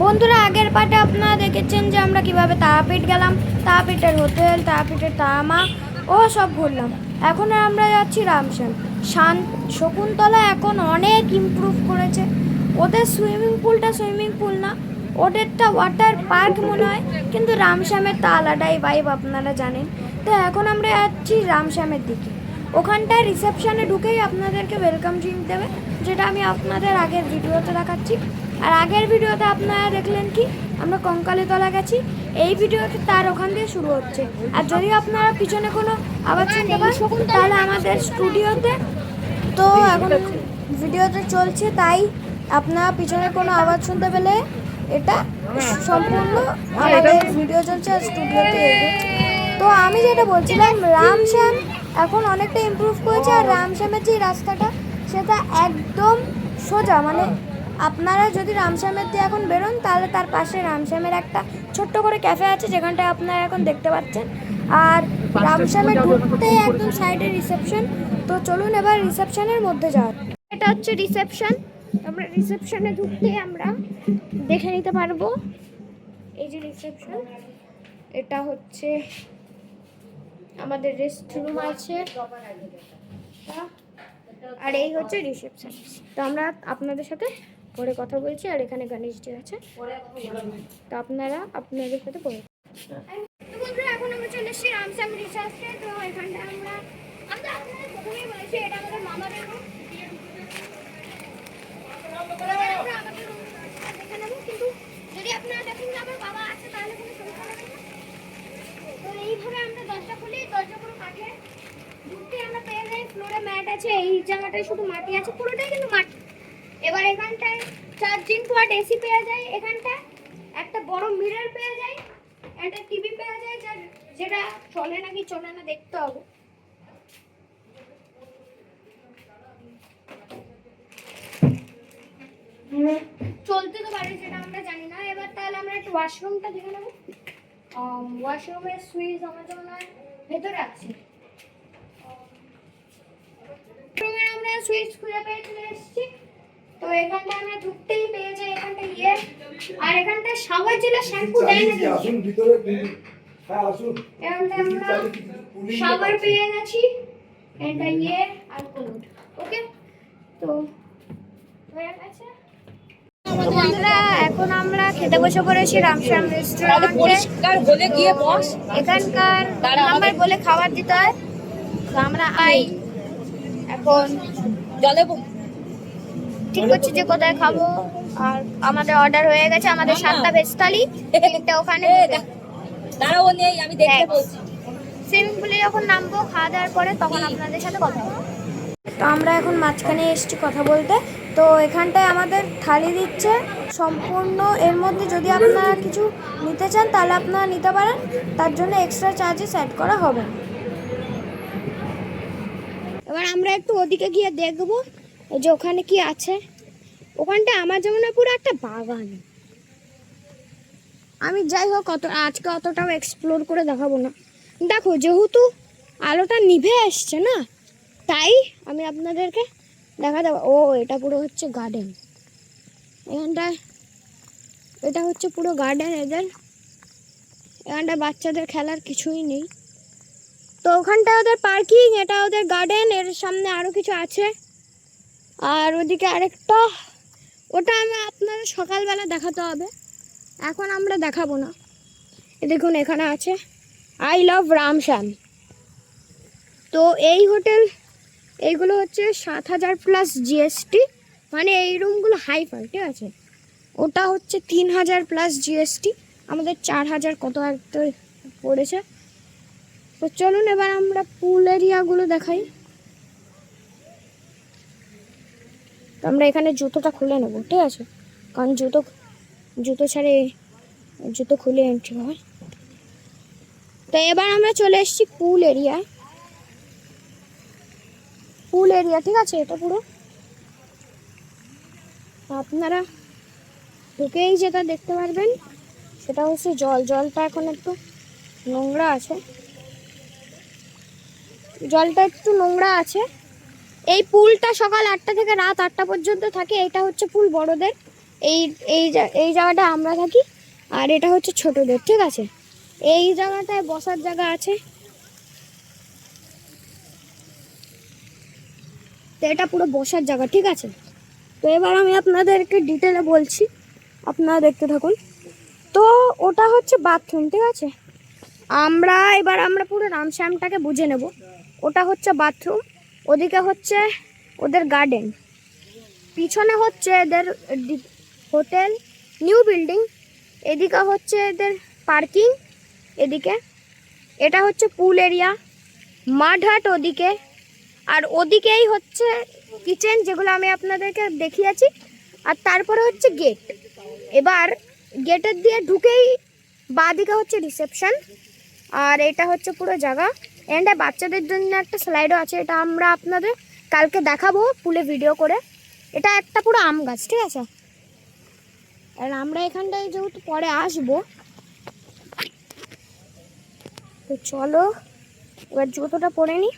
বন্ধুরা, আগের পার্টে আপনারা দেখেছেন যে আমরা কিভাবে তারাপীঠ গেলাম, তারাপীঠের হোটেল, তারাপীঠের তারামা ও সব ঘুরলাম। এখন আমরা যাচ্ছি রামশ্যাম। শকুন্তলা এখন অনেক ইমপ্রুভ করেছে। ওদের সুইমিং পুল না, ওদেরটা ওয়াটার পার্ক মনে হয়, কিন্তু রামশ্যামের তা আলাদাই ভাইব, আপনারা জানেন। তো এখন আমরা যাচ্ছি রামশ্যামের দিকে। ওখানটায় রিসেপশানে ঢুকেই আপনাদেরকে ওয়েলকাম ড্রিঙ্ক দেবে, যেটা আমি আপনাদের আগের ভিডিওতে দেখাচ্ছি। আর আগের ভিডিওতে আপনারা দেখলেন কি আমরা কঙ্কালীতলা গেছি, এই ভিডিওতে তার ওখান দিয়ে শুরু হচ্ছে। আর যদি আপনারা পিছনে কোনো আওয়াজ শুনতে পান তাহলে আমাদের স্টুডিওতে তো এখন ভিডিওতে চলছে, তাই আপনারা পিছনে কোনো আওয়াজ শুনতে পেলে এটা সম্পূর্ণ আমাদের ভিডিও চলছে আর স্টুডিওতে। তো আমি যেটা বলছিলাম, রামশ্যাম এখন অনেকটা ইমপ্রুভ করেছে। আর রামশ্যামের যে রাস্তাটা সেটা একদম সোজা, মানে আপনারা যদি রামশ্যামের দিয়ে এখন বেরোন তাহলে তার পাশে রামশ্যামের একটা ছোট্ট করে ক্যাফে আছে, যেখানটায় আপনারা এখন দেখতে পাচ্ছেন। আর রামশ্যামের ঢুকতেই একদম সাইডে রিসেপশন। তো চলুন এবার রিসেপশনের মধ্যে যাওয়া। এটা হচ্ছে রিসেপশন। আমরা রিসেপশনে ঢুকতেই আমরা দেখে নিতে পারবো এই যে রিসেপশন। এটা হচ্ছে আমাদের রেস্ট রুম আছে, আর এই হচ্ছে রিসেপশন। তো আমরা আপনাদের সাথে পরে কথা বলছি। আর এখানে গণেশজি আছে, তো আপনারা আপনাদের সাথে পরে। তো বন্ধুরা, এখন আমরা চলে এসেছি রামশ্যাম রিসর্টে। তো এখানটা আমরা আপনাদের প্রথমেই বলেছি এটা আমাদের মামাদের রুম। আমরা আমাদের রুমটা দেখে নেবো, কিন্তু যদি আপনারা দেখেন যে আমার বাবা আছে তাহলে কোনো সমস্যা হবে না। তো এইভাবে আমরা দরজা খুলি, দরজা পুরো কাঠের। ঢুকতে আমরা পেয়ে যাই ফ্লোরে ম্যাট আছে, এই জায়গাটায় শুধু মাটি আছে, পুরোটাই কিন্তু মাটি। এবার এখানটায় চার্জিং পোর্ট, এসি পেয়ে যায়, এখানটায় একটা বড় মিরর পেয়ে যায়, একটা টিভি পেয়ে যায়, যেটা চলে নাকি চলে না দেখতে হবে। চলতে তো পারে, সেটা আমরা জানি না। এবার তাহলে আমরা একটু ওয়াশরুমটা দেখে নেবো। ওয়াশরুমের সুইচ আমার জন্য ভেতরে আছে। রুমের আমরা সুইচ খুঁজে পেয়ে চলে এসেছি। তো এখানটা আমরা ঢুকতেই পেয়ে যাই এখানটা আর এখানটা শাওয়ার জেলা শ্যাম্পু দেয় না, আসুন ভিতরে। হ্যাঁ আসুন। এখানটা আমরা শাওয়ার পেয়ে গেছি, এটা আর কোড। ওকে, তো হয়ে গেছে। বন্ধুরা, এখন আমরা খেতে বসে পড়েছি রামশ্যাম রেস্টুরেন্টে। এখানকার নাম্বার বলে খাবার দিতে হয়। তো আমরা এখন জলে ঠিক করছি যে কোথায় খাবো। আর আমাদের অর্ডার হয়ে গেছে, আমাদের 7টা ভেজ থালি, 3টা ওখানে। দাঁড়াও নেই, আমি দেখতে বলছি। সুইমিং পুলে যখন নামবো খাওয়া দাওয়ার পরে, তখন আপনাদের সাথে কথা হবে। তো আমরা এখন মাঝখানে এসেছি কথা বলতে। তো এখানটায় আমাদের থালি দিচ্ছে সম্পূর্ণ। এর মধ্যে যদি আপনারা কিছু নিতে চান তাহলে আপনারা নিতে পারেন, তার জন্য এক্সট্রা চার্জেস অ্যাড করা হবে। এবার আমরা একটু ওদিকে গিয়ে দেখবো যে ওখানে কি আছে। ওখানটা আমার যেমন পুরো একটা বাগান। আমি যাই হোক আজকে অতটাও এক্সপ্লোর করে দেখাবো না। দেখো, যেহেতু আলোটা নিভে আসছে না, তাই আমি আপনাদেরকে দেখা দেবো। ও, এটা পুরো হচ্ছে গার্ডেন। এখানটায় এটা হচ্ছে পুরো গার্ডেন এদের। এখানটায় বাচ্চাদের খেলার কিছুই নেই। তো ওখানটা ওদের পার্কিং, এটা ওদের গার্ডেন। এর সামনে আরও কিছু আছে। আর ওদিকে আরেকটা, ওটা আমি আপনাদের সকালবেলা দেখাতে হবে, এখন আমরা দেখাবো না। দেখুন এখানে আছে আই লাভ রামশ্যাম। তো এই হোটেল, এইগুলো হচ্ছে 7,000+ জিএসটি, মানে এই রুমগুলো হাই ফাই, ঠিক আছে। ওটা হচ্ছে 3,000+ জিএসটি, আমাদের 4,000 কত একটা পড়েছে। তো চলুন এবার আমরা পুল এরিয়াগুলো দেখাই। তো আমরা এখানে জুতোটা খুলে নেবো, ঠিক আছে, কারণ জুতো ছাড়ে জুতো খুলে এন্ট্রি হয়। তো এবার আমরা চলে এসেছি পুল এরিয়া, ঠিক আছে। এটা পুরো আপনারা ঢুকেই যেটা দেখতে পারবেন সেটা হচ্ছে জলটা এখন একটু নোংরা আছে। এই পুলটা সকাল 8টা থেকে রাত 8টা পর্যন্ত থাকে। এটা হচ্ছে পুল বড়দের, এই এই জায়গাটা আমরা থাকি, আর এটা হচ্ছে ছোটদের, ঠিক আছে। এই জায়গাটায় বসার জায়গা আছে, তো এটা পুরো বসার জায়গা, ঠিক আছে। তো এবার আমি আপনাদেরকে ডিটেলে বলছি, আপনারা দেখতে থাকুন। তো ওটা হচ্ছে বাথরুম, ঠিক আছে। আমরা পুরো রামশ্যামটাকে বুঝে নেব। ওটা হচ্ছে বাথরুম, ওদিকে হচ্ছে ওদের গার্ডেন, পিছনে হচ্ছে এদের হোটেল নিউ বিল্ডিং, এদিকে হচ্ছে এদের পার্কিং, এদিকে এটা হচ্ছে পুল এরিয়া, মাড হাট ওদিকে, আর ওদিকেই হচ্ছে কিচেন, যেগুলো আমি আপনাদেরকে দেখিয়েছি। আর তারপরে হচ্ছে গেট। এবার গেটের দিয়ে ঢুকেই বাঁদিকে হচ্ছে রিসেপশন, আর এটা হচ্ছে পুরো জায়গা। এন্ডে বাচ্চাদের জন্য একটা স্লাইডও আছে, এটা আমরা আপনাদের কালকে দেখাবো পুলে ভিডিও করে। এটা একটা পুরো আম গাছ, ঠিক আছে। আর আমরা এখানটায় যেহেতু পরে আসবো, তো চলো এবার জুতোটা পরে নিই,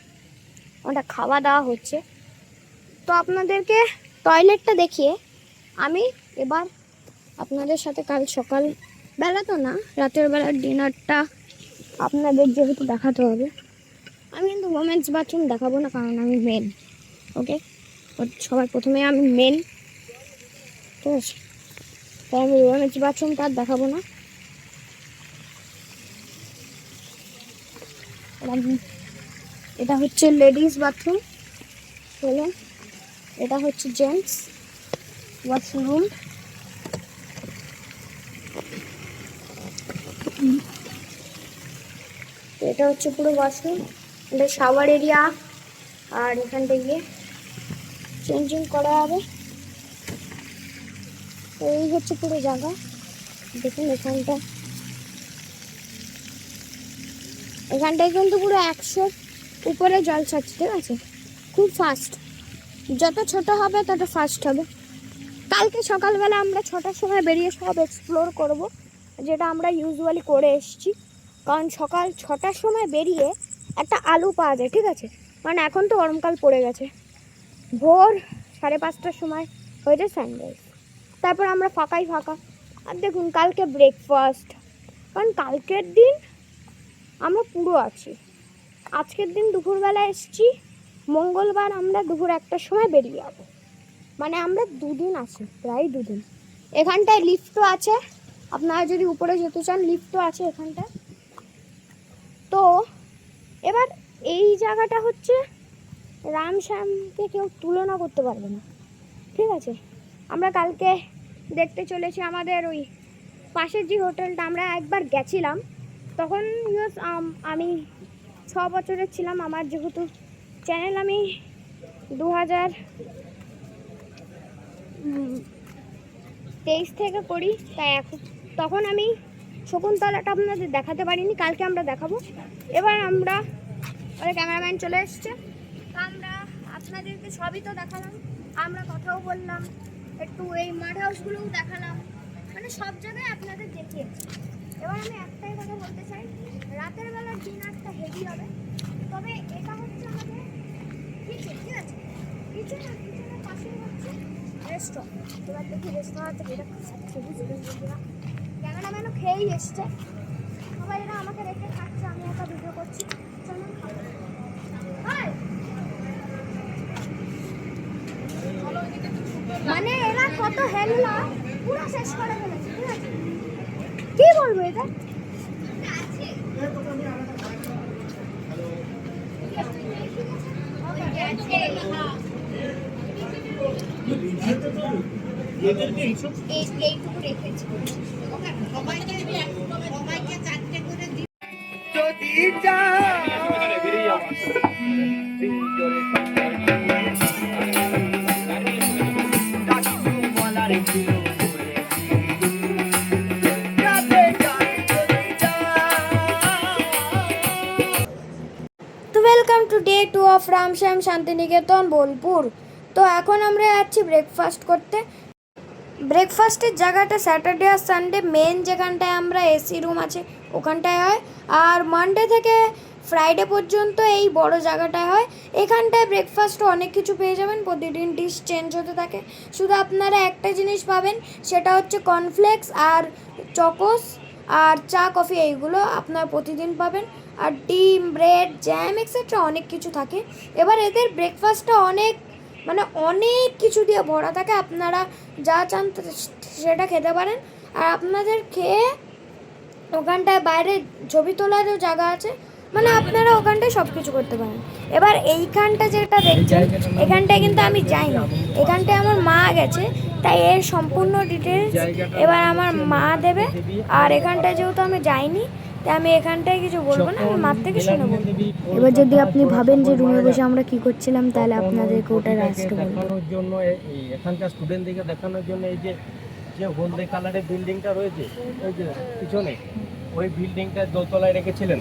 ওটা খাওয়া দাওয়া হচ্ছে। তো আপনাদেরকে টয়লেটটা দেখিয়ে আমি এবার আপনাদের সাথে কাল সকাল বেলা, তো না রাতের বেলার ডিনারটা আপনাদের যেহেতু দেখাতে হবে। আমি কিন্তু ওমেন্স বাথরুম দেখাবো না, কারণ আমি মেন, ওকে। সবার প্রথমে আমি মেন, ঠিক আছে, তাই আমি ওমেন্স বাথরুমটা আর দেখাবো না। এটা হচ্ছে লেডিস বাথরুম, চলো। এটা হচ্ছে জেন্টস ওয়াশরুম, এটা হচ্ছে পুরো ওয়াশরুম, এটা শাওয়ার এরিয়া, আর এখানটা গিয়ে চেঞ্জিং করা হবে। তো এই হচ্ছে পুরো জায়গা, দেখুন এখানটায় কিন্তু পুরো 100 উপরে জল ছাড়ছে, ঠিক আছে। খুব ফাস্ট, যত ছোট হবে তত ফাস্ট হবে। কালকে সকালবেলা আমরা 6টার সময় বেরিয়ে সব এক্সপ্লোর করব, যেটা আমরা ইউজুয়ালি করে এসেছি। কারণ সকাল 6টার সময় বেরিয়ে একটা আলু পাওয়া যায়, ঠিক আছে। মানে এখন তো গরমকাল পড়ে গেছে, ভোর 5:30টার সময় হয়ে যায় সানরাইজ, তারপর আমরা ফাঁকাই ফাঁকা। আর দেখুন কালকে ব্রেকফাস্ট, কারণ কালকের দিন আমরা পুরো আছি। আজকের দিন দুপুরবেলা এসেছি, মঙ্গলবার আমরা দুপুর 1টার সময় বেরিয়ে যাবো, মানে আমরা 2 দিন আছি, প্রায় 2 দিন। এখানটায় লিফটও আছে, আপনারা যদি উপরে যেতে চান লিফটও আছে এখানটায়। তো এবার এই জায়গাটা হচ্ছে রামশ্যামকে কেউ তুলনা করতে পারবে না, ঠিক আছে। আমরা কালকে দেখতে চলেছি আমাদের ওই পাশের যে হোটেলটা, আমরা একবার গেছিলাম তখন আমি 6 বছরের ছিলাম। আমার যেহেতু চ্যানেল আমি 2023 থেকে করি, তাই তখন আমি শকুন্তলাটা আপনাদের দেখাতে পারিনি, কালকে আমরা দেখাবো। এবার আমাদের ক্যামেরাম্যান চলে এসছে, তো আমরা আপনাদেরকে সবই তো দেখালাম, আমরা কথাও বললাম, একটু এই মাড হাউসগুলোও দেখালাম, মানে সব জায়গায় আপনাদের দেখিয়েছি। এবার আমি একটাই কথা বলতে চাই, রাতের বেলার ডিনারটা হেভি হবে। তবে এটা হচ্ছে আমাদের কিচেন, ঠিক আছে। কিচেনের পাশেই হচ্ছে রেস্টুরেন্ট। এবার দেখি রেস্টুরেন্টে এটা ক্যামেরাম্যানও খেয়েই এসছে, সবাই এরা আমাকে রেখে খাচ্ছে, আমি একটা ভিডিও করছি, চলুন খাবো। মানে এরা কত হেললা পুরো শেষ করে ফেলেছে, ঠিক আছে। কি বলবো এটা, এইটুকু রেখেছি। তো welcome to day 2 of Ramshyam Santiniketan Bolpur. তো এখন আমরা যাচ্ছি ব্রেকফাস্ট করতে। ব্রেকফাস্টের জায়গাটা স্যাটারডে আর সানডে মেন যেখানটায় আমরা এসি রুম আছে ওখানটায় হয়, আর মানডে থেকে ফ্রাইডে পর্যন্ত এই বড় জায়গাটায় হয়। এখানটায় ব্রেকফাস্টও অনেক কিছু পেয়ে যাবেন, প্রতিদিন ডিশ চেঞ্জ হতে থাকে। শুধু আপনারা একটা জিনিস পাবেন, সেটা হচ্ছে কর্নফ্লেক্স আর চকোস আর চা কফি, এইগুলো আপনারা প্রতিদিন পাবেন। আর ডিম, ব্রেড, জ্যাম এক্সেট্রা অনেক কিছু থাকে। এবার এদের ব্রেকফাস্টটা অনেক কিছু দিয়ে ভরা থাকে, আপনারা যা চান সেটা খেতে পারেন। আর আপনাদের খেয়ে ওখানটায় বাইরে ছবি তোলারও জায়গা আছে, আপনারা ওখানটায় সব কিছু করতে পারেন। এবার এইখানটা যেটা দেখছেন, এখানটায় কিন্তু আমি যাইনি, এখানটায় আমার মা গেছে, তাই এর সম্পূর্ণ ডিটেলস এবার আমার মা দেবে। আর এখানটায় যেহেতু আমি যাইনি, তাই আমি এখানটায় কিছু বলবো না, আমি মার থেকে শুনে বলবো। এবার যদি আপনি ভাবেন যে রুমে বসে আমরা কি করছিলাম, তাহলে আপনাদেরকে ওটা রাস্তা বলবো। দেখানোর জন্য এখানকার স্টুডেন্টদেরকে দেখানোর জন্য এই যে হলদে কালারের বিল্ডিংটা রয়েছে ওই যে পিছনে, ওই বিল্ডিংটা দোতলায় রেখেছিলেন।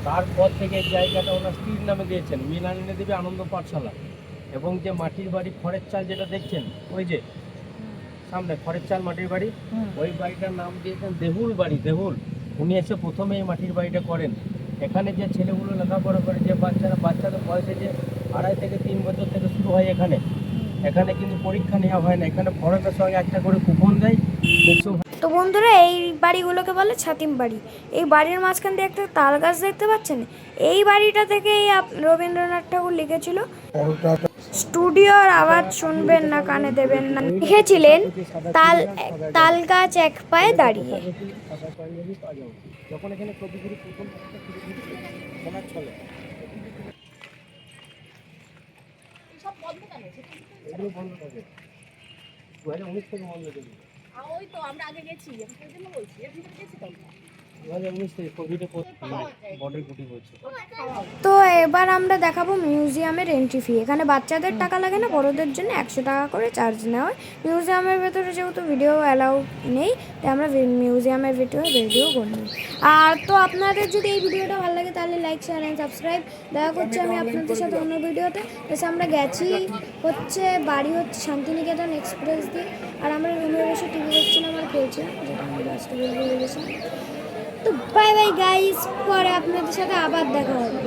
তারপর থেকে এই জায়গাটা ওনার স্ত্রীর নামে দিয়েছেন, মৃণালিনী দেবী আনন্দ পাঠশালা। এবং যে মাটির বাড়ি খড়ের চাল যেটা দেখছেন, ওই যে সামনে খড়ের চাল মাটির বাড়ি, ওই বাড়িটার নাম দিয়েছেন দেহুল বাড়ি। দেহুল উনি এসে প্রথমে এই মাটির বাড়িটা করেন। এখানে যে ছেলেগুলো লেখাপড়া করে, যে বাচ্চাদের বয়সে যে 2.5 থেকে 3 বছর থেকে শুরু হয় এখানে কিন্তু পরীক্ষা নেওয়া হয় না, এখানে ফর্মের সঙ্গে একটা করে কুপন দেয়। তো বন্ধুরা, এই বাড়িগুলোকে বলে ছাতিম বাড়ি। এই বাড়ির মাঝখান দিয়ে একটা তাল গাছ দেখতে পাচ্ছেন, এই বাড়িটা থেকে রবীন্দ্রনাথ ঠাকুর লিখেছিল, স্টুডিওর আওয়াজ শুনবেন না, কানে দেবেন না। লিখেছিলেন তাল গাছ এক পায়ে দাঁড়িয়ে। যখন এখানে কবিগুরু প্রথম ওনার চলে সব বন্ধ কেন? এগুলো বন্ধ থাকে 2019 থেকে বন্ধ করে দিল। ওই তো আমরা আগে গেছি, আমি সেই জন্য বলছি, এর ভিতরে গেছি তো আমরা। 2019 থেকে কোভিডে বর্ডার গুটি করছে। তো এবার আমরা দেখাবো মিউজিয়ামের এন্ট্রি ফি। এখানে বাচ্চাদের টাকা লাগে না, বড়দের জন্য 100 টাকা করে চার্জ নেওয়া হয়। মিউজিয়ামের ভেতরে যেহেতু ভিডিও অ্যালাউ নেই, তাই আমরা মিউজিয়ামের ভিডিও করব। আর তো আপনাদের যদি এই ভিডিওটা ভালো লাগে, তাহলে লাইক, শেয়ার অ্যান্ড সাবস্ক্রাইব। দেখা করছি আমি আপনাদের সাথে অন্য ভিডিওতে। এসে আমরা গেছি বাড়ি হচ্ছে শান্তিনিকেতন এক্সপ্রেস দিয়ে, আর আমরা রুমে বসে টিভি দেখছিলাম আর খেলছিলাম, যেটা আমি লাস্টে বলেছিলাম। তো বাই বাই গাইস, পরে আপনাদের সাথে আবার দেখা হবে।